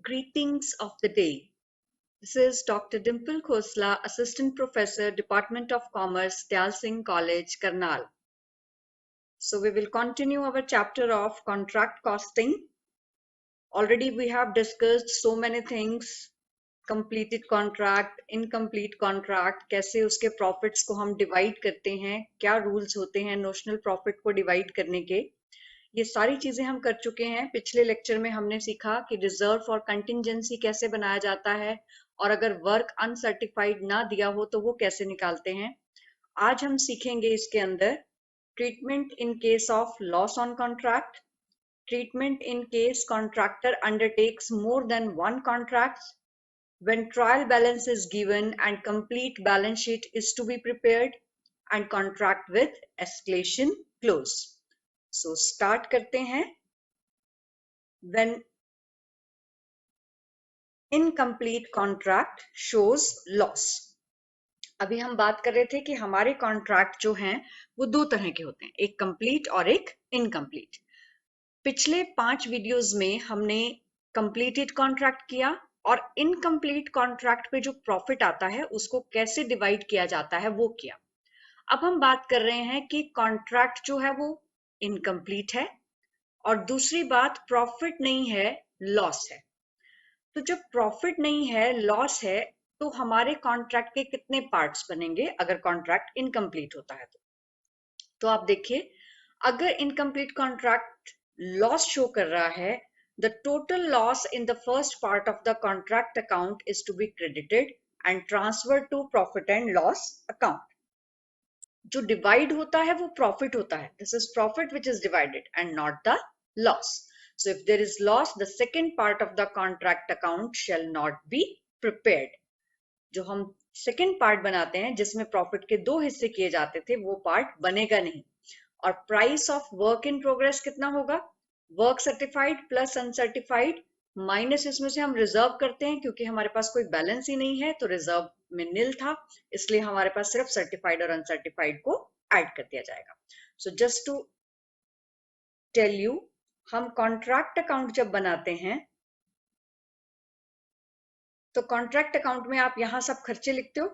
Greetings of the day. This is Dr. Dimple Khosla, Assistant Professor, Department of Commerce, Dayal Singh College, Karnal. So we will continue our chapter of contract costing. Already we have discussed so many things, completed contract, incomplete contract, कैसे उसके profits को हम divide करते हैं, क्या rules होते हैं notional profit को divide करने के, ये सारी चीजें हम कर चुके हैं। पिछले लेक्चर में हमने सीखा कि रिजर्व फॉर कंटिंजेंसी कैसे बनाया जाता है और अगर वर्क अनसर्टिफाइड ना दिया हो तो वो कैसे निकालते हैं। आज हम सीखेंगे इसके अंदर treatment in case of loss on contract, treatment in case contractor undertakes more than one contract, when trial balance is given and complete balance sheet is to be prepared, and contract with escalation clause. So start करते हैं। When incomplete contract shows loss. अभी हम बात कर रहे थे कि हमारे कॉन्ट्रैक्ट जो हैं वो दो तरह के होते हैं, एक कंप्लीट और एक इनकम्प्लीट। पिछले 5 वीडियोस में हमने कंप्लीटेड कॉन्ट्रैक्ट किया और इनकम्प्लीट कॉन्ट्रैक्ट पे जो प्रॉफिट आता है उसको कैसे डिवाइड किया जाता है वो किया। अब हम बात कर रहे हैं कि कॉन्ट्रैक्ट जो है वो इनकम्प्लीट है और दूसरी बात प्रॉफिट नहीं है, लॉस है। तो जब प्रॉफिट नहीं है, लॉस है, तो हमारे कॉन्ट्रैक्ट के कितने पार्ट्स बनेंगे अगर कॉन्ट्रैक्ट इनकम्प्लीट होता है तो आप देखिए, अगर इनकम्प्लीट कॉन्ट्रैक्ट लॉस शो कर रहा है, the total loss in the first part of the contract account is to be credited and transfer to profit and loss account. जो डिवाइड होता है वो प्रॉफिट होता है, this is profit which is divided and not the loss. So if there is loss, the second part of the contract account shall not be prepared. जो हम second part बनाते हैं जिसमें प्रॉफिट के दो हिस्से किए जाते थे वो पार्ट बनेगा नहीं। और price of work in progress कितना होगा? Work certified plus uncertified minus इसमें से हम रिजर्व करते हैं, क्योंकि हमारे पास कोई बैलेंस ही नहीं है तो रिजर्व में नील था, इसलिए हमारे पास सिर्फ सर्टिफाइड और अनसर्टिफाइड को ऐड कर दिया जाएगा। So just to tell you, हम कॉन्ट्रैक्ट अकाउंट जब बनाते हैं तो कॉन्ट्रैक्ट अकाउंट में आप यहाँ सब खर्चे लिखते हो,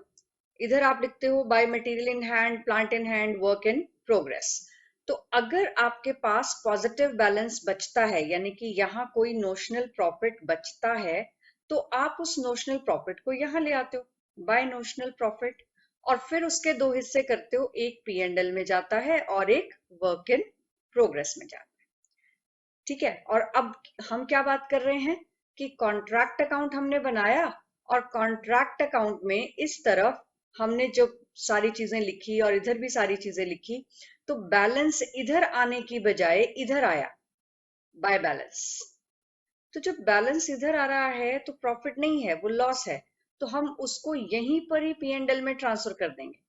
इधर आप लिखते हो bye material in hand, plant in hand, work in progress. तो अगर आपके पास पॉजिटिव बैलेंस बचता है, यानी कि यहाँ कोई नोशनल प्रॉफिट बचता है, तो आप उस नोशनल प्रॉफिट को यहाँ ले आते हो बाय नोशनल प्रॉफिट, और फिर उसके दो हिस्से करते हो, एक P&L में जाता है और एक वर्क इन प्रोग्रेस में जाता है। ठीक है, और अब हम क्या बात कर रहे हैं कि कॉन्ट्रैक्ट अकाउंट हमने बनाया और कॉन्ट्रैक्ट अकाउंट में इस तरफ हमने जो सारी चीजें लिखी और इधर भी सारी चीजें लिखी, तो बैलेंस इधर आने की बजाय इधर आया बाय बैलेंस। तो जब बैलेंस इधर आ रहा है तो प्रॉफिट नहीं है, वो लॉस है, तो हम उसको यहीं पर ही P&L में ट्रांसफर कर देंगे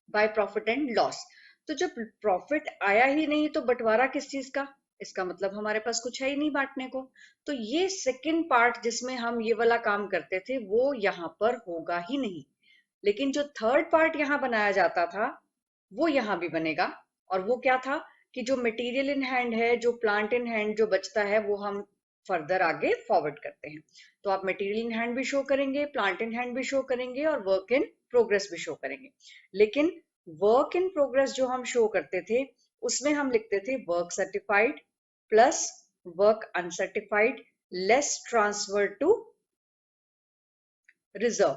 बाय प्रॉफिट एंड लॉस। तो जब प्रॉफिट आया ही नहीं तो बंटवारा किस चीज का? इसका मतलब हमारे पास कुछ है ही नहीं बांटने को। तो ये सेकंड पार्ट जिसमें हम ये वाला काम करते थे वो यहाँ पर होगा ही नहीं, लेकिन जो थर्ड पार्ट यहाँ बनाया जाता था वो यहाँ भी बनेगा। और वो क्या था कि जो मटेरियल इन हैंड है, जो प्लांट इन हैंड जो बचता है वो हम फर्दर आगे फॉरवर्ड करते हैं। तो आप मटेरियल इन हैंड भी शो करेंगे, प्लांट इन हैंड भी शो करेंगे और वर्क इन प्रोग्रेस भी शो करेंगे। लेकिन वर्क इन प्रोग्रेस जो हम शो करते थे उसमें हम लिखते थे work certified plus work uncertified less transfer to reserve.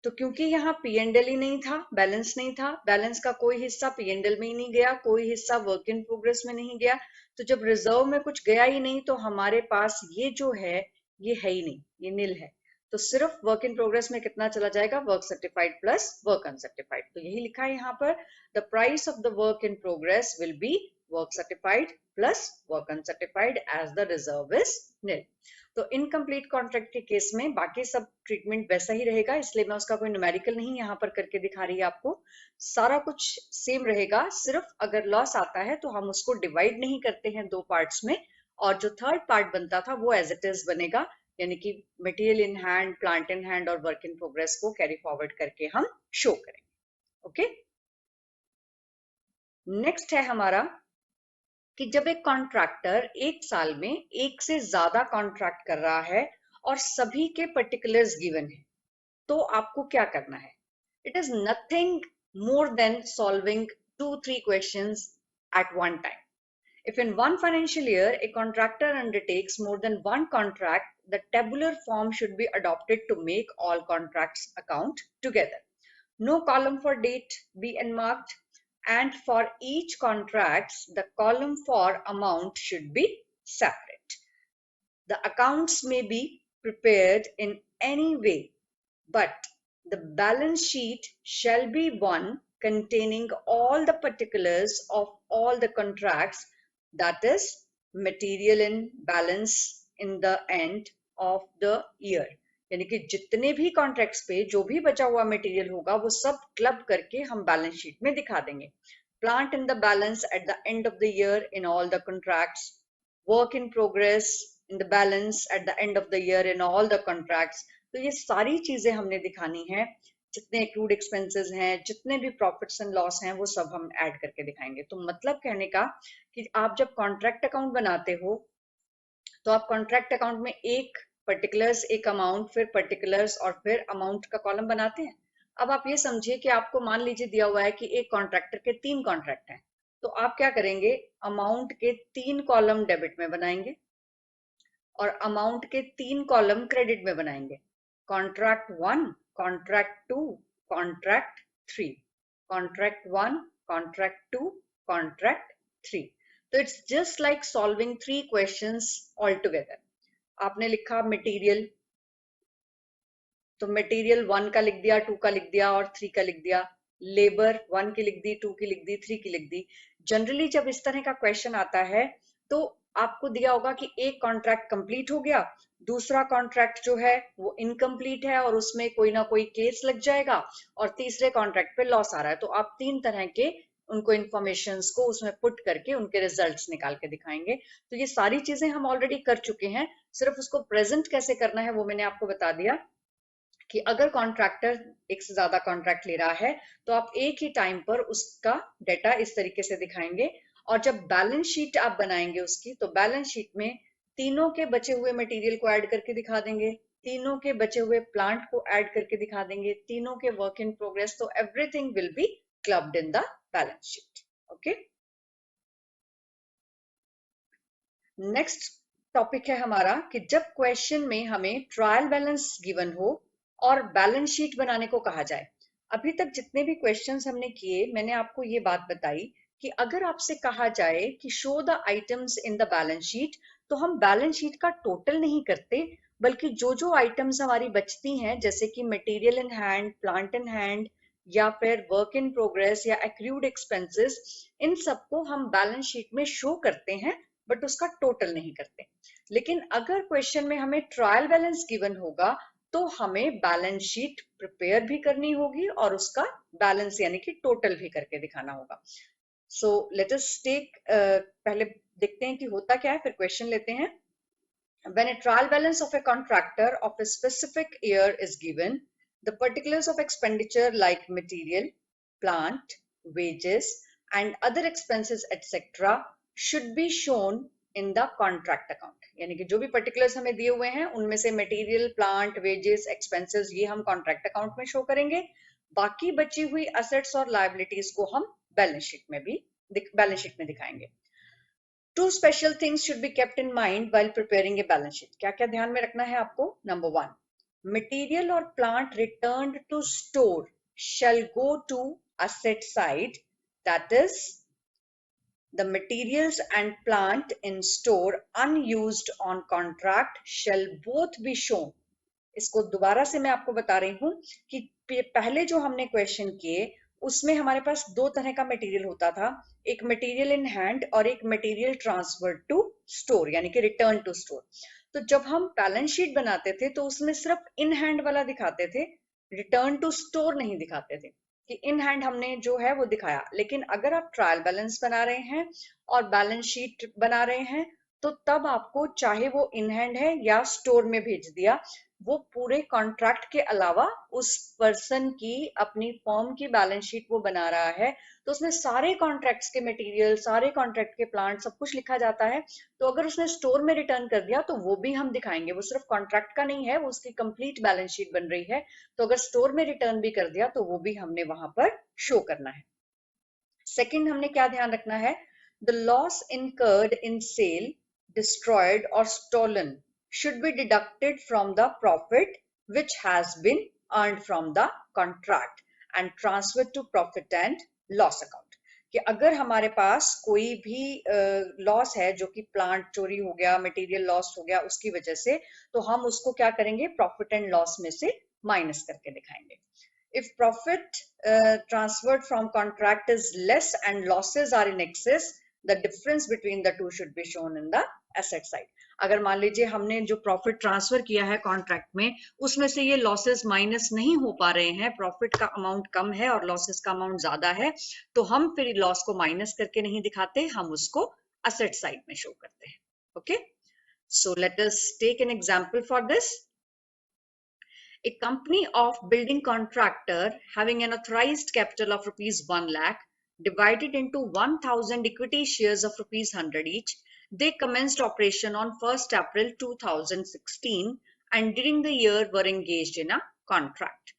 तो क्योंकि यहाँ P&L ही नहीं था, बैलेंस नहीं था, बैलेंस का कोई हिस्सा P&L में ही नहीं गया, कोई हिस्सा वर्क इन प्रोग्रेस में नहीं गया, तो जब रिजर्व में कुछ गया ही नहीं तो हमारे पास ये जो है ये है ही नहीं, ये नील है। तो सिर्फ वर्क इन प्रोग्रेस में कितना चला जाएगा? Work certified plus work uncertified. तो यही लिखा है यहाँ पर, the price of the work in progress will be work certified plus work uncertified as the reserve is nil. तो इनकम्प्लीट कॉन्ट्रैक्ट के केस में बाकी सब ट्रीटमेंट वैसा ही रहेगा, इसलिए मैं उसका कोई न्यूमेरिकल नहीं यहाँ पर करके दिखा रही है आपको, सारा कुछ सेम रहेगा। सिर्फ अगर लॉस आता है तो हम उसको डिवाइड नहीं करते हैं दो पार्ट्स में, और जो थर्ड पार्ट बनता था वो एज इट इज बनेगा, यानी कि material in hand, plant in hand और वर्क इन प्रोग्रेस को कैरी फॉरवर्ड करके हम शो करेंगे। ओके, नेक्स्ट है हमारा कि जब एक कॉन्ट्रैक्टर एक साल में एक से ज्यादा कॉन्ट्रैक्ट कर रहा है और सभी के पर्टिकुलर्स गिवन है, तो आपको क्या करना है? It is nothing more than solving 2-3 questions at one time. If in one financial year a contractor undertakes more than one contract, the tabular form should be adopted to make all contracts account together. No column for date be enmarked, and for each contracts the column for amount should be separate. The accounts may be prepared in any way, but the balance sheet shall be one containing all the particulars of all the contracts, that is, material in balance in the end of the year. यानी कि जितने भी contracts पे जो भी बचा हुआ material होगा वो सब क्लब करके हम बैलेंस शीट में दिखा देंगे. Plant in the balance at the end of the year in all the contracts. Work in progress in the balance at the end of the year in all the contracts. तो ये सारी चीजें हमने दिखानी है. जितने एक्रूड एक्सपेंसेस हैं, जितने भी प्रॉफिट्स एंड लॉस हैं, वो सब हम ऐड करके दिखाएंगे. तो मतलब कहने का कि आप जब कॉन्ट्रैक्ट अकाउंट बनाते हो तो आप कॉन्ट्रैक्ट अकाउंट में एक पर्टिकुलर्स, एक अमाउंट, फिर पर्टिकुलर्स और फिर अमाउंट का कॉलम बनाते हैं. अब आप ये समझिए कि आपको मान लीजिए दिया हुआ है कि एक कॉन्ट्रैक्टर के 3 कॉन्ट्रैक्ट हैं, तो आप क्या करेंगे? अमाउंट के 3 कॉलम डेबिट में बनाएंगे और अमाउंट के 3 कॉलम क्रेडिट में बनाएंगे. Contract 1, contract 2, contract 3, contract 1, contract 2, contract 3. तो it's just like solving 3 questions all together. आपने लिखा मटेरियल, तो मटेरियल 1 का लिख दिया, 2 का लिख दिया और 3 का लिख दिया. लेबर 1 की लिख दी, 2 की लिख दी, 3 की लिख दी. जनरली जब इस तरह का क्वेश्चन आता है तो आपको दिया होगा कि एक कॉन्ट्रैक्ट कंप्लीट हो गया, दूसरा कॉन्ट्रैक्ट जो है वो इनकम्प्लीट है और उसमें कोई ना कोई केस लग जाएगा, और तीसरे कॉन्ट्रैक्ट पे लॉस आ रहा है. तो आप 3 तरह के उनको इंफॉर्मेशंस को उसमें पुट करके उनके रिजल्ट्स निकाल के दिखाएंगे. तो ये सारी चीजें हम ऑलरेडी कर चुके हैं, सिर्फ उसको प्रेजेंट कैसे करना है वो मैंने आपको बता दिया. कि अगर कॉन्ट्रैक्टर एक से ज्यादा कॉन्ट्रैक्ट ले रहा है तो आप एक ही टाइम पर उसका डेटा इस तरीके से दिखाएंगे. और जब बैलेंस शीट आप बनाएंगे उसकी, तो बैलेंस शीट में तीनों के बचे हुए मटेरियल को ऐड करके दिखा देंगे, तीनों के बचे हुए प्लांट को ऐड करके दिखा देंगे, तीनों के वर्क इन प्रोग्रेस. तो everything will be clubbed in the balance sheet. Okay, next topic है हमारा कि जब क्वेश्चन में हमें ट्रायल बैलेंस गिवन हो और बैलेंस शीट बनाने को कहा जाए. अभी तक जितने भी क्वेश्चंस हमने किए, मैंने आपको ये बात बताई कि अगर आपसे कहा जाए कि show the items in the balance sheet, तो हम बैलेंस शीट का टोटल नहीं करते, बल्कि जो जो आइटम्स हमारी बचती हैं, जैसे कि material in hand, plant in hand, या फिर वर्क इन प्रोग्रेस या एक्रूड एक्सपेंसेस, इन सबको हम बैलेंस शीट में शो करते हैं, बट उसका टोटल नहीं करते. लेकिन अगर क्वेश्चन में हमें ट्रायल बैलेंस गिवन होगा तो हमें बैलेंस शीट प्रिपेयर भी करनी होगी और उसका बैलेंस यानी कि टोटल भी करके दिखाना होगा. सो लेट अस टेक, पहले देखते हैं कि होता क्या है, फिर क्वेश्चन लेते हैं. When a trial balance of a contractor of a specific year is given, the particulars of expenditure like material, plant, wages, and other expenses, etc., should be shown in the contract account. यानी कि जो भी particulars हमें दिए हुए हैं उनमें से material, plant, wages, expenses ये हम contract account में show करेंगे. बाकी बची हुई assets और liabilities को हम balance sheet में दिखाएंगे. Two special things should be kept in mind while preparing a balance sheet. क्या क्या ध्यान में रखना है आपको? Number 1, material or plant returned to store shall go to asset side. That is, the materials and plant in store unused on contract shall both be shown. इसको दोबारा से मैं आपको बता रही हूँ कि पहले जो हमने क्वेश्चन किए उसमें हमारे पास 2 तरह का मटेरियल होता था, एक मटेरियल इन हैंड और एक मटेरियल ट्रांसफर टू स्टोर यानी कि रिटर्न टू स्टोर. तो जब हम बैलेंस शीट बनाते थे तो उसमें सिर्फ इन हैंड वाला दिखाते थे, रिटर्न टू स्टोर नहीं दिखाते थे, कि इन हैंड हमने जो है वो दिखाया. लेकिन अगर आप ट्रायल बैलेंस बना रहे हैं और बैलेंस शीट बना रहे हैं तो तब आपको चाहे वो इन हैंड है या स्टोर में भेज दिया, वो पूरे कॉन्ट्रैक्ट के अलावा उस पर्सन की अपनी फर्म की बैलेंस शीट वो बना रहा है, तो उसमें सारे कॉन्ट्रैक्ट्स के मटेरियल, सारे कॉन्ट्रैक्ट के प्लांट, सब कुछ लिखा जाता है। तो अगर उसने स्टोर में रिटर्न कर दिया तो वो भी हम दिखाएंगे, वो सिर्फ कॉन्ट्रैक्ट का नहीं है, वो उसकी कंप्लीट बैलेंस शीट बन रही है। तो अगर स्टोर में रिटर्न भी कर दिया तो वो भी हमने वहां पर शो करना है। सेकंड हमने क्या ध्यान रखना है, the loss incurred in sale, destroyed और stolen should be deducted from the profit which has been earned from the contract and transferred to profit and loss account। कि अगर हमारे पास कोई भी लॉस है, जो कि प्लांट चोरी हो गया, मटेरियल लॉस हो गया, उसकी वजह से, तो हम उसको क्या करेंगे, प्रॉफिट एंड लॉस में से माइनस करके दिखाएंगे। If profit transferred from contract is less and losses are in excess, the difference between the two should be shown in the asset side। अगर मान लीजिए हमने जो प्रॉफिट ट्रांसफर किया है कॉन्ट्रैक्ट में, उसमें से ये लॉसेस माइनस नहीं हो पा रहे हैं, प्रॉफिट का अमाउंट कम है और लॉसेस का अमाउंट ज्यादा है, तो हम फिर लॉस को माइनस करके नहीं दिखाते, हम उसको असेट साइड में शो करते हैं। Okay, so let us take an example for this. A company of building contractor having an authorized capital of rupees 1 lakh divided into 1000 equity shares of rupees 100 each, they commenced operation on 1st April 2016 and during the year were engaged in a contract.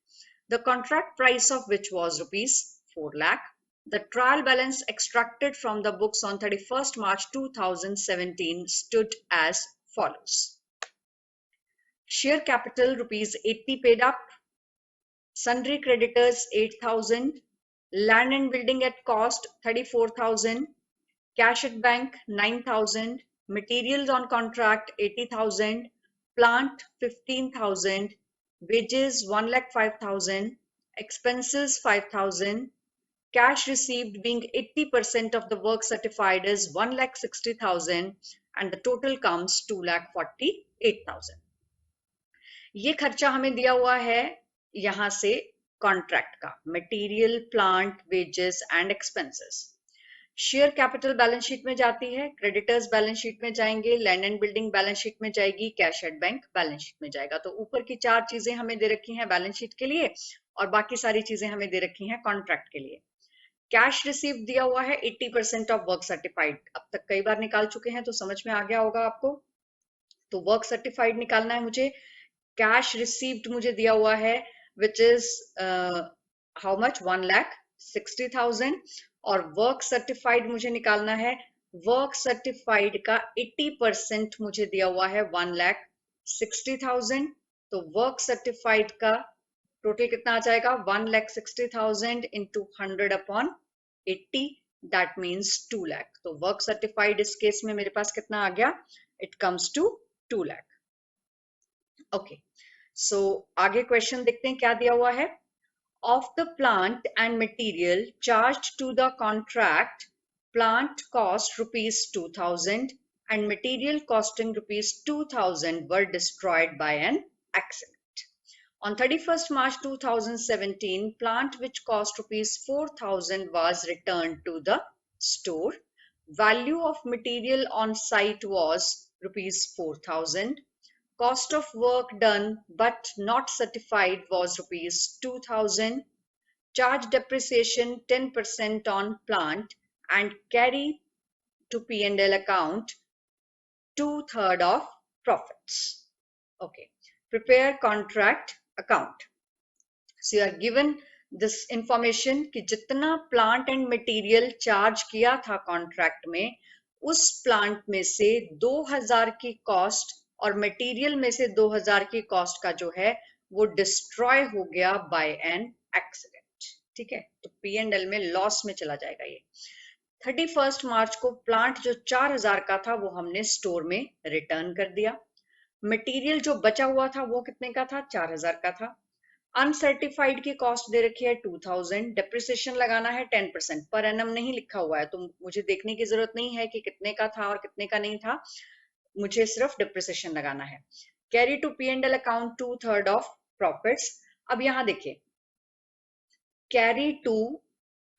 The contract price of which was rupees 4 lakh. The trial balance extracted from the books on 31st March 2017 stood as follows. Share capital rupees 80 paid up, sundry creditors 8,000, land and building at cost 34,000, cash at bank 9,000, materials on contract 80,000, plant 15,000, wages 1,05,000, expenses 5,000, cash received being 80% of the work certified is 1,60,000 and the total comes 2,48,000। ये खर्चा हमें दिया हुआ है यहां से contract का, material, plant, wages and expenses. Share capital balance sheet में जाती है, क्रेडिटर्स बैलेंस शीट में जाएंगे, land and building balance sheet में जाएगी, cash at bank balance sheet में जाएगा। तो ऊपर की चार चीजें हमें दे रखी हैं बैलेंस शीट के लिए और बाकी सारी चीजें हमें दे रखी हैं कॉन्ट्रैक्ट के लिए। कैश रिसीव दिया हुआ है 80% ऑफ वर्क सर्टिफाइड, अब तक कई बार निकाल चुके हैं तो समझ में आ गया होगा आपको। तो वर्क सर्टिफाइड निकालना है मुझे, कैश रिसीव्ड मुझे दिया हुआ है विच इज हाउ मच, 1,60,000, और वर्क सर्टिफाइड मुझे निकालना है, वर्क सर्टिफाइड का 80% मुझे दिया हुआ है 1,60,000। तो वर्क सर्टिफाइड का टोटल कितना आ जाएगा, 1,60,000 into 100 upon 80, that means 2 lakh. तो वर्क सर्टिफाइड इस केस में मेरे पास कितना आ गया, it comes to 2 lakh. Okay, so आगे क्वेश्चन देखते हैं क्या दिया हुआ है। Of the plant and material charge to the contract, plant cost rupees 2,000 and material costing rupees 2,000 were destroyed by an accident. On 31st March 2017, plant which cost rupees 4,000 was returned to the store. Value of material on site was rupees 4,000. Cost of work done but not certified was rupees 2,000. Charge depreciation 10% on plant and carry to P&L account 2/3 of profits. Okay. Prepare contract account. So you are given this information कि जितना plant and material charge किया था contract में, उस plant में से 2,000 की cost और मटेरियल में से 2,000 की कॉस्ट का जो है वो डिस्ट्रॉय हो गया बाय एन एक्सीडेंट। ठीक है, तो P&L में लॉस में चला जाएगा ये। 31 मार्च को प्लांट जो 4,000 का था वो हमने स्टोर में रिटर्न कर दिया। मटेरियल जो बचा हुआ था वो कितने का था, 4,000 का था। अनसर्टिफाइड की कॉस्ट दे रखी है 2,000, डेप्रिसिएशन लगाना है 10%, पर एनम नहीं लिखा हुआ है तो मुझे देखने की जरूरत नहीं है कि कितने का था और कितने का नहीं था, मुझे सिर्फ डिप्रिसिएशन लगाना है। Carry to P&L account 2/3 of profits. अब यहां देखिए, carry to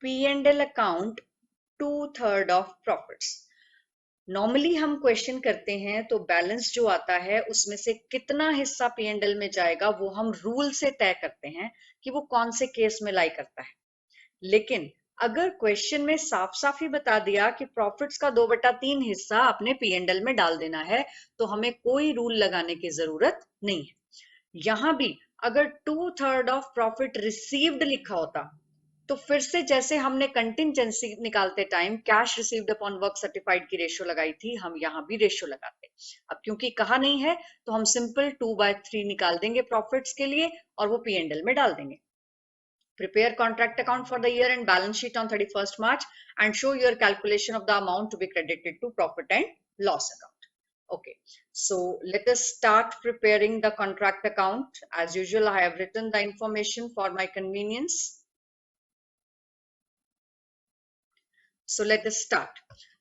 P&L account 2/3 of profits, normally हम क्वेश्चन करते हैं तो बैलेंस जो आता है उसमें से कितना हिस्सा P&L में जाएगा वो हम रूल से तय करते हैं कि वो कौन से केस में लाई करता है। लेकिन अगर क्वेश्चन में साफ साफ ही बता दिया कि प्रॉफिट्स का 2/3 हिस्सा अपने P&L में डाल देना है, तो हमें कोई रूल लगाने की जरूरत नहीं है। यहां भी अगर 2/3 ऑफ प्रॉफिट रिसीव्ड लिखा होता तो फिर से जैसे हमने कंटिंजेंसी निकालते time cash received upon work certified की रेशियो लगाई थी, हम यहाँ भी रेशियो लगाते। अब क्योंकि कहा नहीं है तो हम सिंपल 2/3 निकाल देंगे प्रॉफिट्स के लिए और वो P&L में डाल देंगे। Prepare contract account for the year and balance sheet on 31st March and show your calculation of the amount to be credited to profit and loss account. Okay, so let us start preparing the contract account. As usual, I have written the information for my convenience. So let us start.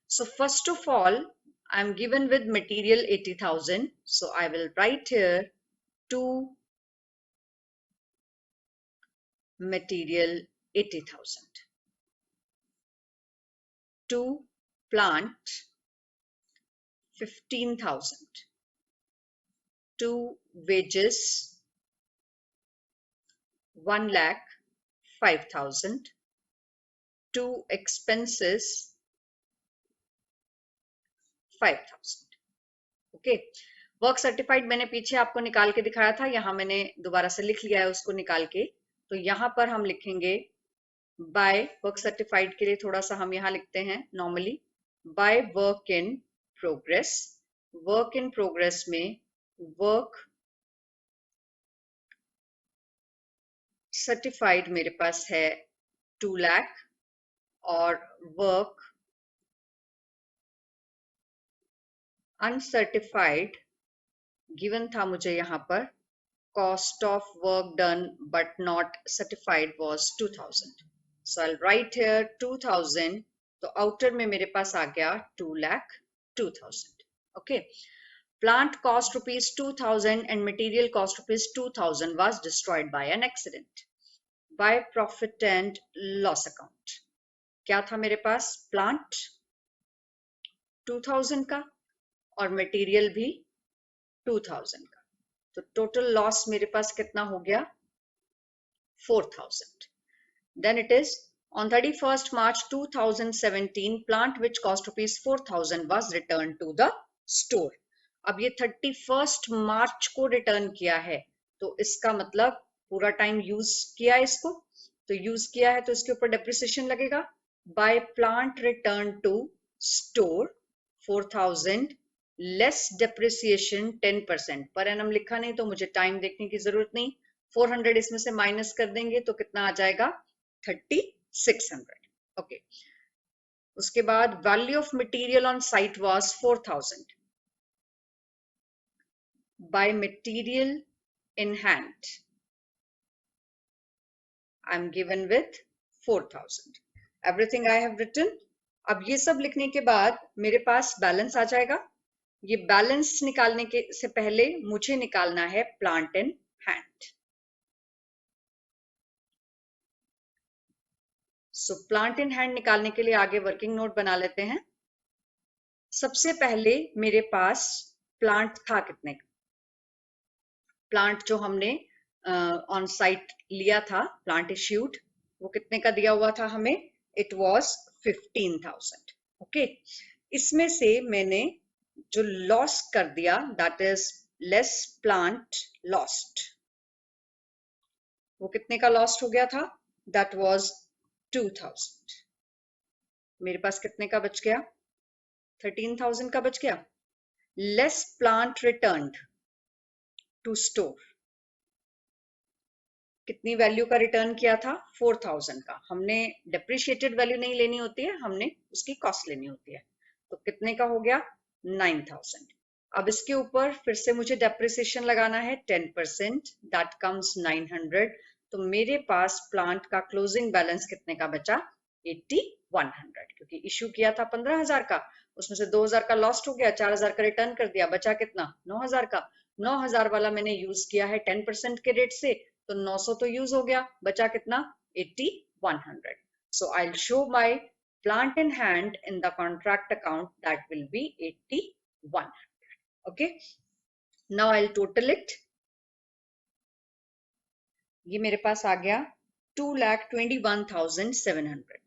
So first of all, I'm given with material 80,000. So I will write here to material 80,000. To plant 15,000. To wages 1,05,000. To expenses 5,000. Okay, work certified मैंने पीछे आपको निकाल के दिखाया था, यहाँ मैंने दोबारा से लिख लिया है उसको निकाल के। तो यहाँ पर हम लिखेंगे बाय वर्क सर्टिफाइड के लिए थोड़ा सा हम यहाँ लिखते हैं normally by work in progress. Work in progress में वर्क सर्टिफाइड मेरे पास है 2 लाख और वर्क अनसर्टिफाइड गिवन था मुझे यहाँ पर cost of work done but not certified was 2,000. So I'll write here 2,000. तो outer में मेरे पास आ गया 2,02,000. Okay. Plant cost rupees 2,000 and material cost rupees 2,000 was destroyed by an accident. By profit and loss account. क्या था मेरे पास? Plant 2,000 का और मटेरियल भी 2,000 का। तो टोटल लॉस मेरे पास कितना हो गया? 4,000. Then it is on 31st March 2017 plant which cost rupees 4,000 was returned to the store. अब ये 31st मार्च को रिटर्न किया है तो इसका मतलब पूरा टाइम यूज किया है इसको, तो यूज किया है तो इसके ऊपर डेप्रिसिएशन लगेगा। By plant return to store 4,000 less depreciation 10%। पर एनम लिखा नहीं तो मुझे टाइम देखने की जरूरत नहीं, 400 इसमें से माइनस कर देंगे तो कितना आ जाएगा? 3,600. ओके, उसके बाद value of material on site was 4,000 by material in hand I am given with 4,000. Everything I have written. अब ये सब लिखने के बाद मेरे पास बैलेंस आ जाएगा। ये बैलेंस निकालने के से पहले मुझे निकालना है plant in hand. So plant in hand निकालने के लिए आगे वर्किंग नोट बना लेते हैं। सबसे पहले मेरे पास प्लांट था कितने का? प्लांट जो हमने ऑन साइट लिया था, प्लांट इश्यूड, वो कितने का दिया हुआ था हमें? It was 15,000. ओके, इसमें से मैंने जो लॉस कर दिया that is less plant lost, वो कितने का लॉस्ट हो गया था? That was 2,000. मेरे पास कितने का बच गया? 13,000 का बच गया। Less plant returned to store, कितनी वैल्यू का रिटर्न किया था? 4,000 का। हमने डेप्रिशिएटेड वैल्यू नहीं लेनी होती है, हमने उसकी कॉस्ट लेनी होती है। तो कितने का हो गया? 9,000. अब इसके ऊपर फिर से मुझे डेप्रिसिएशन लगाना है 10%, दैट कम्स 900. तो मेरे पास प्लांट का क्लोजिंग बैलेंस कितने का बचा? 8,100. क्योंकि इश्यू किया था 15,000 का, उसमें से 2,000 का लॉस्ट हो गया, 4,000 का रिटर्न कर दिया, बचा कितना? 9,000 का। 9,000 वाला मैंने यूज किया है 10% के रेट से, तो 900 तो यूज हो गया, बचा कितना? 8,100. So I will show my plant in hand in the contract account, that will be 8100. Okay, now I'll total it. ये मेरे पास आ गया 2,21,700.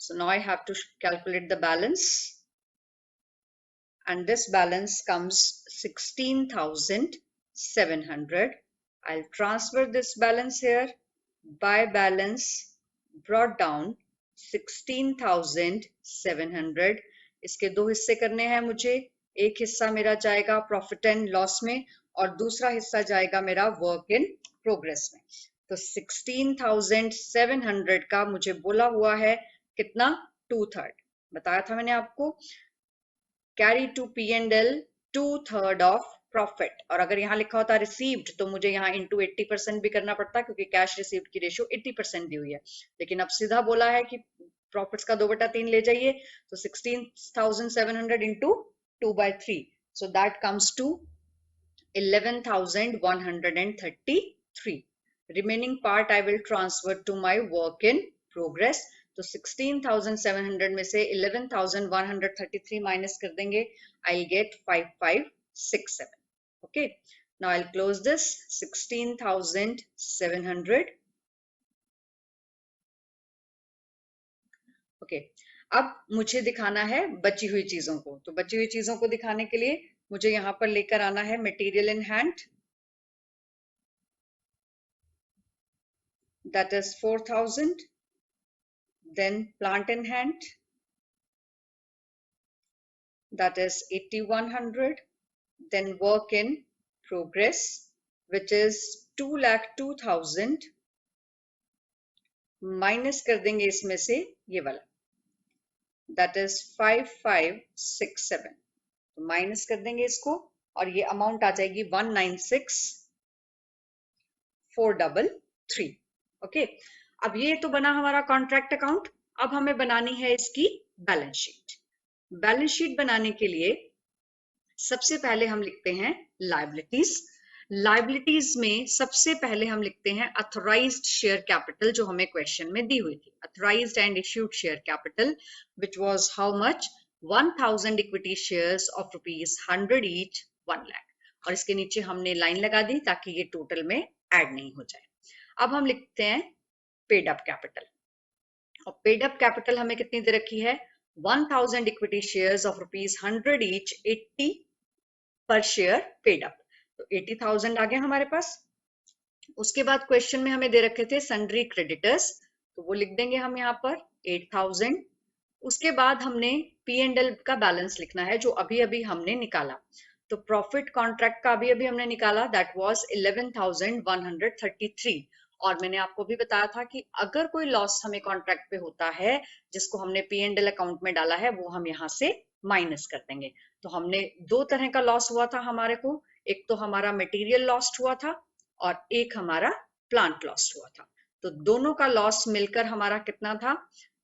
So now I have to calculate the balance, and this balance comes 16,700. I'll transfer this balance here. By balance brought down 16,700. इसके दो हिस्से करने हैं मुझे. एक हिस्सा मेरा जाएगा प्रॉफिट एंड लॉस में और दूसरा हिस्सा जाएगा मेरा वर्क इन प्रोग्रेस में. तो 16,700 का मुझे बोला हुआ है कितना, 2/3. बताया था मैंने आपको, carry to P&L 2/3 of profit. और अगर यहाँ लिखा होता रिसीव्ड तो मुझे यहाँ इंटू 80% भी करना पड़ता, क्योंकि कैश रिसीव्ड की रेशियो 80% दी हुई है. लेकिन अब सीधा बोला है कि प्रॉफिट्स का 2/3 ले जाइए, तो 16,700 into 2/3, so that comes to 11,133. Remaining part I will transfer to my work in progress. तो 16,700 में से 11,133 माइनस कर देंगे, I'll get 5567. Okay, now I'll close this. 16,700. Okay, अब मुझे दिखाना है बची हुई चीजों को. तो बची हुई चीजों को दिखाने के लिए मुझे यहां पर लेकर आना है material in hand, that is 4,000. Then plant in hand, that is 8,100. Then work in progress, which is 2,02,000. Minus कर देंगे इसमें से ये वाला, that is 5567. तो माइनस कर देंगे इसको और ये अमाउंट आ जाएगी 196,433. ओके, अब ये तो बना हमारा कॉन्ट्रैक्ट अकाउंट. अब हमें बनानी है इसकी बैलेंस शीट. बैलेंस शीट बनाने के लिए सबसे पहले हम लिखते हैं लायबिलिटीज. लायबिलिटीज में सबसे पहले हम लिखते हैं अथोराइज्ड शेयर कैपिटल, जो हमें क्वेश्चन में दी हुई थी. Authorised and issued share capital which was how much, 1,000 equity shares of ₹100 each, 1 lakh. और इसके नीचे हमने लाइन लगा दी ताकि ये टोटल में ऐड नहीं हो जाए. अब हम लिखते हैं पेड अप कैपिटल. और पेड अप कैपिटल हमें कितनी दे रखी है, 1,000 इक्विटी शेयर्स ऑफ ₹100 ईच, 80 पर शेयर पेड अप. तो 80,000 आ गया हमारे पास. उसके बाद क्वेश्चन में हमें दे रखे थे सन्ड्री क्रेडिटर्स, तो वो लिख देंगे हम यहाँ पर 8,000. उसके बाद हमने P&L का बैलेंस लिखना है जो अभी अभी हमने निकाला. तो प्रॉफिट कॉन्ट्रैक्ट का अभी अभी हमने निकाला, दैट वाज 11,133. और मैंने आपको भी बताया था कि अगर कोई लॉस हमें कॉन्ट्रैक्ट पे होता है जिसको हमने P&L अकाउंट में डाला है, वो हम यहाँ से माइनस कर देंगे. तो हमने दो तरह का लॉस हुआ था हमारे को, एक तो हमारा मटेरियल लॉस्ट हुआ था और एक हमारा प्लांट लॉस्ट हुआ था. तो दोनों का लॉस मिलकर हमारा कितना था,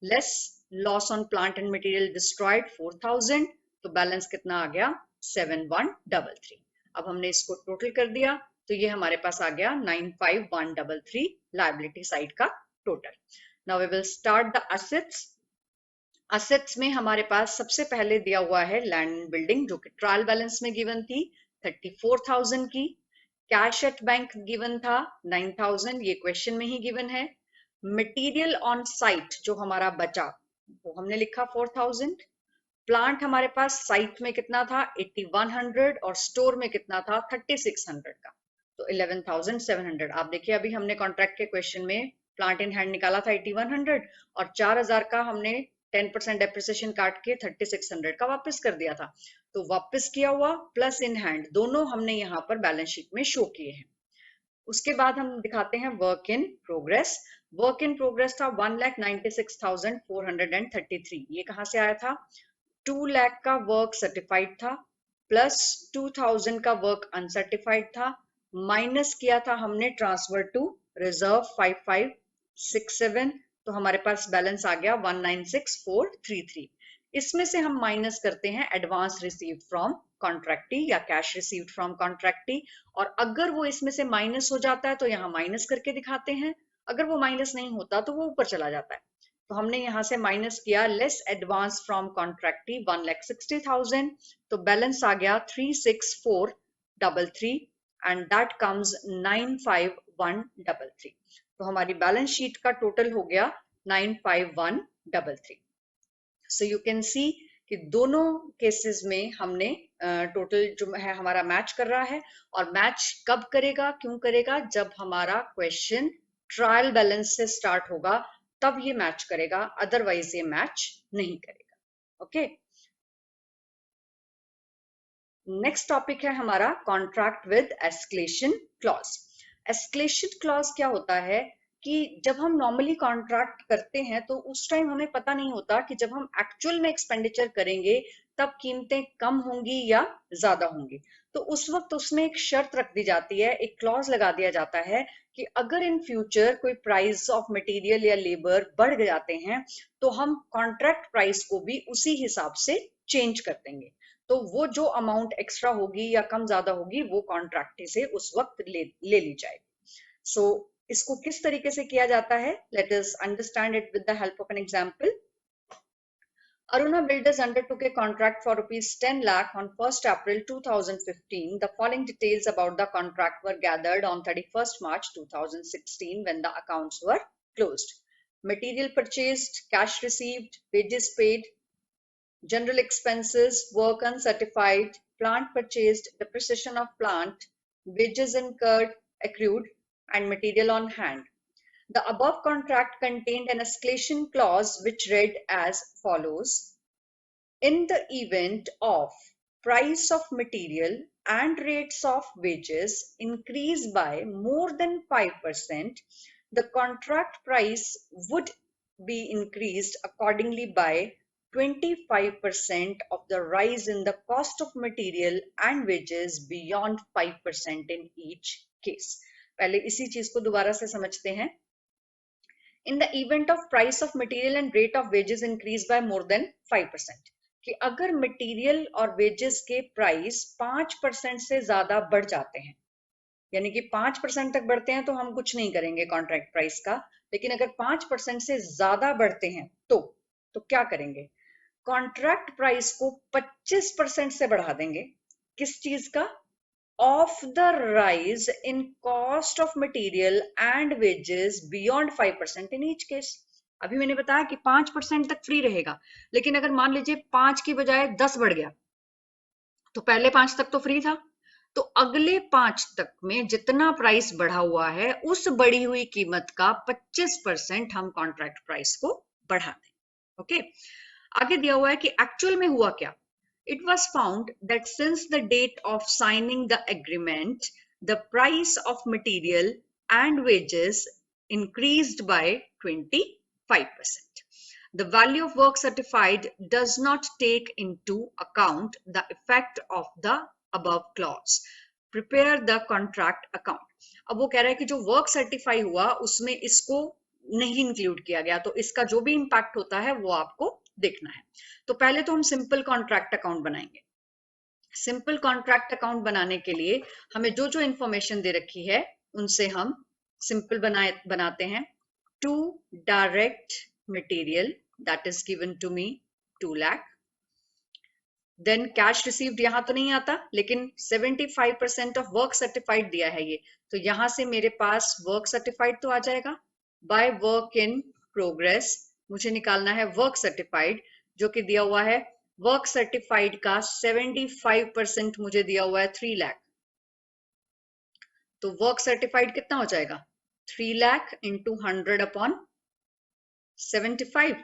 less loss on plant and material destroyed 4,000. तो बैलेंस कितना आ गया, 7,133. अब हमने इसको टोटल कर दिया तो ये हमारे पास आ गया 95,133 लायबिलिटी साइड का total. Now we will start the assets. Assets में हमारे पास सबसे पहले दिया हुआ है लैंड एंड बिल्डिंग, जो कि ट्रायल बैलेंस में गिवन थी 34,000 की. कैश एट बैंक गिवन था 9,000, ये क्वेश्चन में ही गिवन है. मटेरियल ऑन साइट जो हमारा बचा वो हमने लिखा 4,000. प्लांट हमारे पास साइट में कितना था 8,100 और स्टोर में कितना था 3,600 का, तो 11,700. आप देखिए अभी हमने कॉन्ट्रैक्ट के क्वेश्चन में प्लांट इन हैंड निकाला था 8,100 और 4,000 का हमने 10% डेप्रिसिएशन काट के 3,600 का वापस कर दिया था. तो वापस किया हुआ प्लस इन हैंड दोनों हमने यहाँ पर बैलेंस शीट में शो किए हैं. उसके बाद हम दिखाते हैं work in progress. Work in progress था 1,96,433. ये कहाँ से आया था, 2 लाख का वर्क सर्टिफाइड था प्लस 2,000 का वर्क अनसर्टिफाइड था, माइनस किया था हमने ट्रांसफर टू रिजर्व 5567. तो हमारे पास बैलेंस आ गया 196,433. इसमें से हम माइनस करते हैं एडवांस रिसीव्ड फ्रॉम कॉन्ट्रैक्टी या कैश रिसीव्ड फ्रॉम कॉन्ट्रैक्टी, और अगर वो इसमें से माइनस हो जाता है तो यहाँ माइनस करके दिखाते हैं, अगर वो माइनस नहीं होता तो वो ऊपर चला जाता है। तो हमने यहाँ से माइनस किया लेस एडवांस फ्रॉम कॉन्ट्रैक्टी 1,60,000, तो बैलेंस आ गया 36433 एंड दैट कम्स 95133। तो हमारी बैलेंस शीट का टोटल हो गया 95133। सो यू कैन सी कि दोनों केसेस में हमने टोटल जो है हमारा मैच कर रहा है, और मैच कब करेगा, क्यों करेगा, जब हमारा क्वेश्चन ट्रायल बैलेंस से स्टार्ट होगा तब ये मैच करेगा, अदरवाइज ये मैच नहीं करेगा। ओके, नेक्स्ट टॉपिक है हमारा contract with escalation clause. Escalation clause क्या होता है कि जब हम नॉर्मली कॉन्ट्रैक्ट करते हैं तो उस टाइम हमें पता नहीं होता कि जब हम एक्चुअल में एक्सपेंडिचर करेंगे तब कीमतें कम होंगी या ज्यादा होंगी। तो उस वक्त उसमें एक शर्त रख दी जाती है, एक क्लॉज लगा दिया जाता है कि अगर इन फ्यूचर कोई प्राइस ऑफ मटेरियल या लेबर बढ़ जाते हैं तो हम कॉन्ट्रैक्ट प्राइस को भी उसी हिसाब से चेंज कर देंगे। तो वो जो अमाउंट एक्स्ट्रा होगी या कम ज्यादा होगी वो कॉन्ट्रैक्ट से उस वक्त ले ली जाएगी। सो इसको किस तरीके से किया जाता है, let us understand it with the help of an example. Aruna Builders undertook a contract for rupees 10 lakh on 1st April 2015. The following details about the contract were gathered on 31st March 2016 when the accounts were closed. Material purchased, cash received, wages paid, general expenses, work uncertified, plant purchased, depreciation of plant, wages incurred, accrued, and material on hand. The above contract contained an escalation clause which read as follows. In the event of price of material and rates of wages increase by more than 5%, the contract price would be increased accordingly by 25% of the rise in the cost of material and wages beyond 5% in each case. पहले इसी चीज को दोबारा से समझते हैं। In the event of price of material and rate of wages increase by more than 5%, कि अगर मटेरियल और वेजेस के प्राइस 5% से ज्यादा बढ़ जाते हैं, यानी कि 5% तक बढ़ते हैं तो हम कुछ नहीं करेंगे कॉन्ट्रैक्ट प्राइस का, लेकिन अगर 5% से ज्यादा बढ़ते हैं तो क्या करेंगे, कॉन्ट्रैक्ट प्राइस को 25% से बढ़ा देंगे। किस चीज का, of the rise in cost of material and wages beyond 5% in each case। अभी मैंने बताया कि 5% तक फ्री रहेगा, लेकिन अगर मान लीजिए 5 की बजाय 10 बढ़ गया तो पहले 5 तक तो फ्री था, तो अगले 5 तक में जितना प्राइस बढ़ा हुआ है उस बढ़ी हुई कीमत का 25% हम कॉन्ट्रैक्ट प्राइस को बढ़ा दें। ओके, आगे दिया हुआ है कि एक्चुअल में हुआ क्या। It was found that since the date of signing the agreement, the price of material and wages increased by 25%. The value of work certified does not take into account the effect of the above clause. Prepare the contract account. अब वो कह रहा है कि जो work certify हुआ उसमें इसको नहीं इंक्लूड किया गया, तो इसका जो भी इंपैक्ट होता है वो आपको देखना है। तो पहले तो हम सिंपल कॉन्ट्रैक्ट अकाउंट बनाएंगे। सिंपल कॉन्ट्रैक्ट अकाउंट बनाने के लिए हमें जो जो इंफॉर्मेशन दे रखी है उनसे हम सिंपल बनाते हैं। To direct material that is given to me 2 lakh, then cash received यहां तो नहीं आता, लेकिन 75% ऑफ वर्क सर्टिफाइड दिया है ये, तो यहां से मेरे पास वर्क सर्टिफाइड तो आ जाएगा। बाय वर्क इन प्रोग्रेस मुझे निकालना है वर्क सर्टिफाइड, जो कि दिया हुआ है वर्क सर्टिफाइड का 75% मुझे दिया हुआ है 3 लाख, तो वर्क सर्टिफाइड कितना हो जाएगा 3 lakh into 100 upon 75।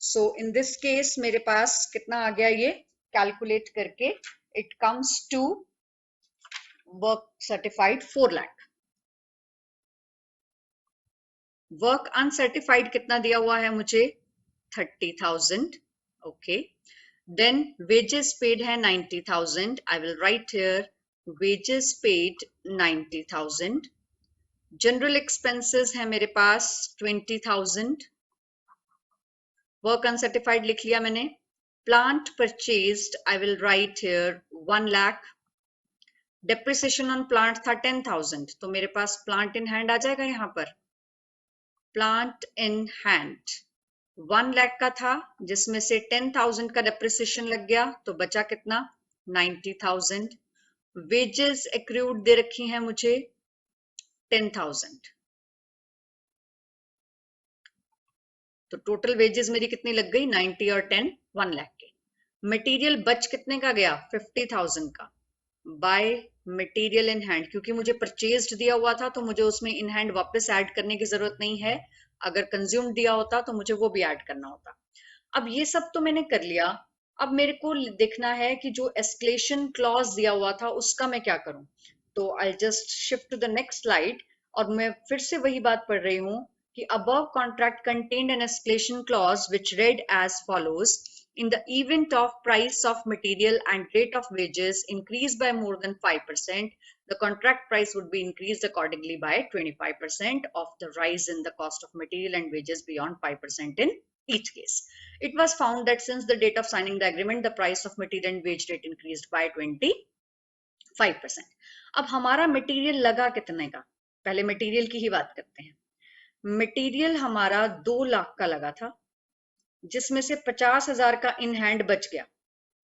So in this case मेरे पास कितना आ गया, ये कैलकुलेट करके it comes to work certified 4 lakh. Work uncertified कितना दिया हुआ है मुझे 30,000। ओके, देन वेजेस पेड है 90,000। I will write here wages paid 90,000। General expenses है मेरे पास 20,000। वर्क अनसर्टिफाइड लिख लिया मैंने। Plant purchased, I will write here 1 lakh. Depreciation on plant था 10,000, तो मेरे पास plant in hand आ जाएगा यहाँ पर. Plant in hand 1 लाख का था, जिसमें से 10,000 का depreciation लग गया, तो बचा कितना? 90,000. Wages accrued दे रखी हैं मुझे 10,000. तो टोटल वेजेस मेरी कितनी लग गई? 90 और 10 1 लाख के. मटेरियल बच कितने का गया? 50,000 का. बाय मटेरियल इन हैंड, क्योंकि मुझे परचेज्ड दिया हुआ था तो मुझे उसमें इन हैंड वापस ऐड करने की जरूरत नहीं है. अगर कंज्यूम दिया होता तो मुझे वो भी ऐड करना होता. अब ये सब तो मैंने कर लिया. अब मेरे को देखना है कि जो एस्केलेशन क्लॉज दिया हुआ था उसका मैं क्या करूं. तो I just shift to the next slide, और मैं फिर से वही बात पढ़ रही हूं कि above contract contained an escalation clause which read as follows: in the event of price of material and rate of wages increased by more than 5%, the contract price would be increased accordingly by 25% of the rise in the cost of material and wages beyond 5% in each case. It was found that since the date of signing the agreement, the price of material and wage rate increased by 25%. अब हमारा material लगा कितने का? पहले material की ही बात करते हैं. मटेरियल हमारा 2 लाख का लगा था, जिसमें से 50,000 का इन हैंड बच गया,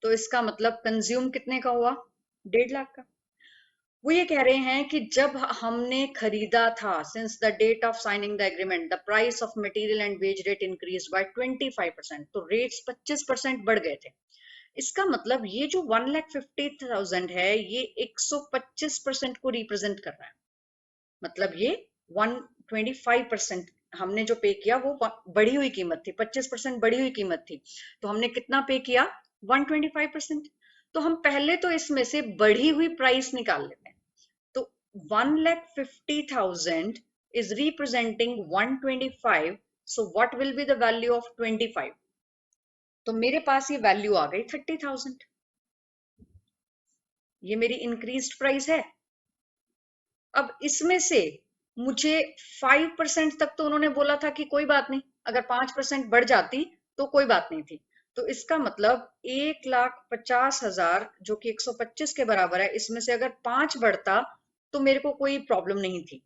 तो इसका मतलब कंज्यूम कितने का हुआ? 1.5 लाख का. वो ये कह रहे हैं कि जब हमने खरीदा था, since the date of signing the agreement, the price of material and wage rate increase by 25%, तो रेट्स 25% बढ़ गए थे. इसका मतलब ये जो 1,50,000 है, ये 125% को रिप्रेजेंट कर रहा है. मतलब ये 125% हमने जो पे किया वो बढ़ी हुई कीमत थी, 25% बढ़ी हुई कीमत थी. तो हमने कितना पे किया? 125%. तो हम पहले तो इसमें से बढ़ी हुई प्राइस निकाल लेते हैं. तो 1,50,000 is representing 125. So what will be the value of 25? तो मेरे पास ये वैल्यू आ गई 30,000. ये मेरी इंक्रीज्ड प्राइस है. अब इसमें से मुझे 5% तक तो उन्होंने बोला था कि कोई बात नहीं, अगर 5% बढ़ जाती तो कोई बात नहीं थी. तो इसका मतलब 1,50,000 जो कि 125 के बराबर है, इसमें से अगर 5 बढ़ता तो मेरे को कोई प्रॉब्लम नहीं थी.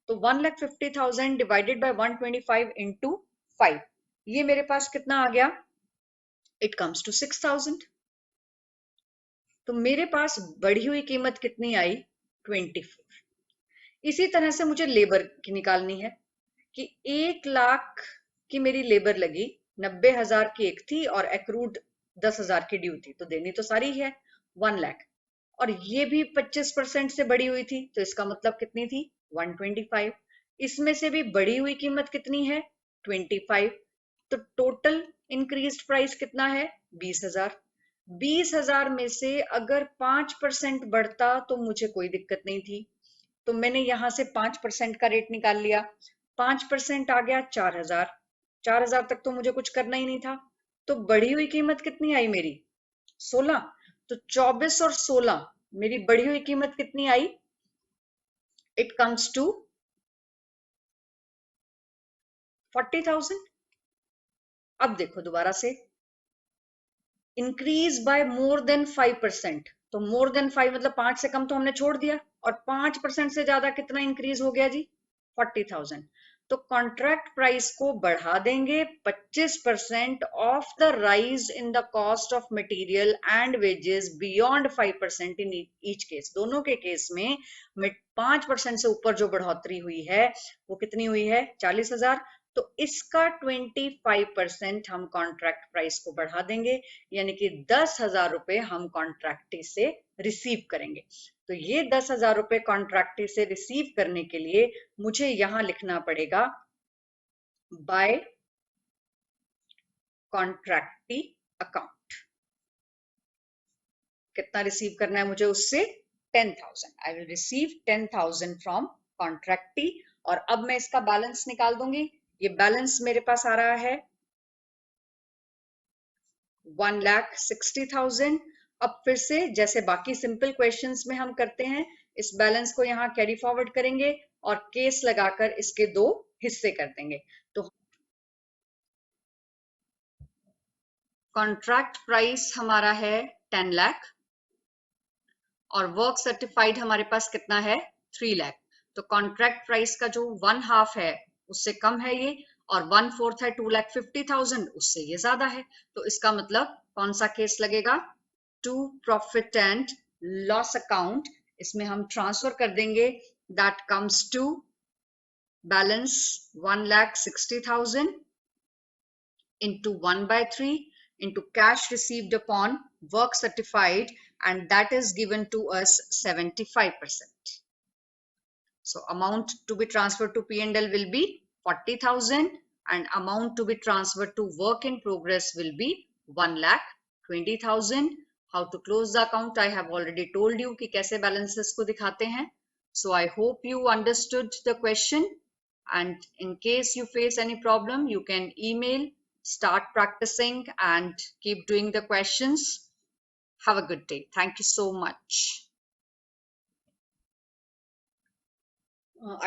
तो 1,50,000 डिवाइडेड बाय 125 इंटू 5, ये मेरे पास कितना आ गया? It comes to 6,000. तो मेरे पास बढ़ी हुई कीमत कितनी आई? 24. इसी तरह से मुझे लेबर की निकालनी है कि 1 लाख की मेरी लेबर लगी, 90,000 की एक थी और एक्रूड 10,000 की ड्यू थी, तो देनी तो सारी है 1 लाख. और ये भी 25% से बढ़ी हुई थी, तो इसका मतलब कितनी थी? 125. इसमें से भी बढ़ी हुई कीमत कितनी है? 25. तो टोटल इंक्रीज्ड प्राइस कितना है? 20,000. 20,000 में से अगर 5% बढ़ता तो मुझे कोई दिक्कत नहीं थी, तो मैंने यहां से 5% का रेट निकाल लिया. 5% आ गया 4,000. 4,000 तक तो मुझे कुछ करना ही नहीं था. तो बढ़ी हुई कीमत कितनी आई मेरी? 16. तो 24 और 16 मेरी बढ़ी हुई कीमत कितनी आई? It comes to 40,000. अब देखो दोबारा से, इंक्रीज बाय मोर देन 5%. तो मोर देन 5 मतलब 5 से कम तो हमने छोड़ दिया, और 5% से ज्यादा कितना इंक्रीज हो गया जी? 40,000. तो कॉन्ट्रैक्ट प्राइस को बढ़ा देंगे 25% of the rise in the cost of material and wages beyond 5% in each case. दोनों के केस में 5% से ऊपर जो बढ़ोतरी हुई है वो कितनी हुई है? 40,000. तो इसका 25% हम कॉन्ट्रैक्ट प्राइस को बढ़ा देंगे, यानी कि 10,000 रुपए हम कॉन्ट्रैक्टी से रिसीव करेंगे. तो ये 10,000 रुपए कॉन्ट्रैक्टी से रिसीव करने के लिए मुझे यहां लिखना पड़ेगा बाय कॉन्ट्रैक्टी अकाउंट. कितना रिसीव करना है मुझे उससे? 10,000. I will receive 10,000 from contractee. और अब मैं इसका बैलेंस निकाल दूंगी. ये बैलेंस मेरे पास आ रहा है 1,60,000. अब फिर से जैसे बाकी सिंपल क्वेश्चंस में हम करते हैं, इस बैलेंस को यहाँ कैरी फॉरवर्ड करेंगे और केस लगाकर इसके 2 हिस्से कर देंगे. तो कॉन्ट्रैक्ट प्राइस हमारा है 10 लाख और वर्क सर्टिफाइड हमारे पास कितना है 3 लाख। तो कॉन्ट्रैक्ट प्राइस का जो 1/2 है उससे कम है ये, और 1/4 है 2,50,000 उससे ये ज्यादा है। तो इसका मतलब कौन सा केस लगेगा, to profit and loss account. इसमें हम ट्रांसफर कर देंगे, that comes to balance 1,60,000 into 1/3 into cash received upon work certified, and that is given to us 75%. So amount to be transferred to P&L will be 40,000 and amount to be transferred to work in progress will be 1,20,000. How to close the account I have already told you कि कैसे balances को दिखाते हैं. So I hope you understood the question, and in case you face any problem you can email, start practicing and keep doing the questions. Have a good day. Thank you so much.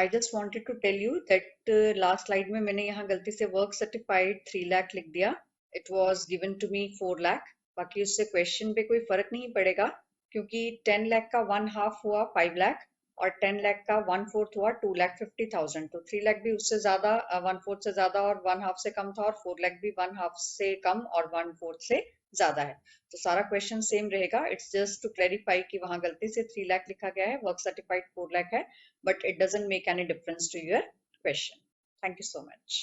I just wanted to tell you that last slide में मैंने यहाँ गलती से work certified 3 lakh लिख दिया. It was given to me 4 lakh. बाकी उससे question पे कोई फर्क नहीं पड़ेगा, क्योंकि 10 लाख का 1/2 हुआ 5 लाख और 10 लाख का 1/4 हुआ 2,50,000. तो 3 लाख भी उससे ज्यादा 1/4 से ज्यादा और 1/2 से कम था, और 4 लाख भी 1/2 से कम और 1/4 से ज्यादा है. तो सारा क्वेश्चन सेम रहेगा. इट्स जस्ट टू क्लैरिफाई कि वहां गलती से 3 लाख लिखा गया है, वर्क सर्टिफाइड 4 लाख है, but it doesn't make any difference to your question. Thank you so much.